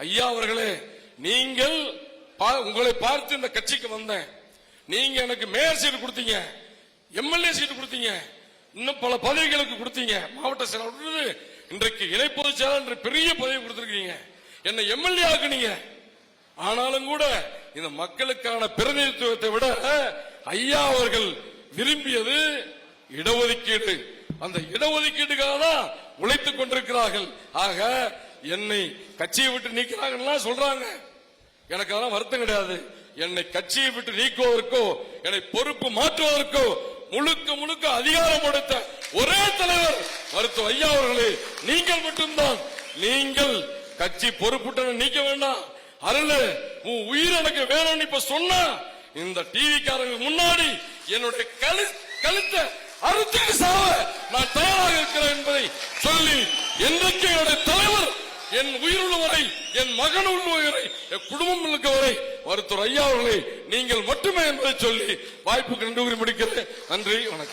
ஐயா அவர்களே, நீங்கள் உங்களை பார்த்து இந்த கட்சிக்கு வந்தேன். நீங்க எனக்கு மேயர் சீட்டு கொடுத்தீங்க, எம்எல்ஏ சீட்டு கொடுத்தீங்க, இன்னும் பல பதவிகளுக்கு கொடுத்தீங்க. மாவட்ட செயலாளர், இன்றைக்கு இணை பொதுச் செயலாளர் என்ற பெரிய பதவி கொடுத்திருக்கீங்க. என்னை எம்எல்ஏ ஆக்குனீங்க. ஆனாலும் கூட இந்த மக்களுக்கான பிரதிநிதித்துவத்தை விட ஐயா அவர்கள் விரும்பியது இடஒதுக்கீடு. அந்த இடஒதுக்கீட்டுக்காக தான் உழைத்துக் கொண்டிருக்கிறார்கள். ஆக என்னை கட்சியை விட்டு நீக்கிறாங்க சொல்றாங்க. எனக்கு அதெல்லாம் வருத்தம் கிடையாது. என்னை கட்சியை விட்டு நீக்குவதற்கோ என்னை பொறுப்பு மாற்றுவதற்கோ முழுக்க முழுக்க அதிகாரம் கொடுத்த ஒரே தலைவர் மருத்துவர் ஐயா அவர்களே, நீங்கள் மட்டும்தான். நீங்கள் கட்சி பொறுப்புட்ட நீக்க வேண்டாம். அருள், உன் உயிர் எனக்கு வேணும்னு இப்ப சொன்னா இந்த டிவி காரங்க முன்னாடி என்னுடைய கழுத்தை அறுத்துக்கு சாவ நான் தயாராக இருக்கிறேன் என்பதை சொல்லி, என்றைக்கு என்னுடைய தலைவர் என் உயிர் உள்ளவரை, என் மகன் உள்ளவரை, என் குடும்பம் இருக்கவரை மருத்துவர் ஐயா அவர்களே நீங்கள் மட்டுமே என்பதை சொல்லி வாய்ப்புக்கு நன்றி கூறி முடிக்கிறேன். நன்றி, வணக்கம்.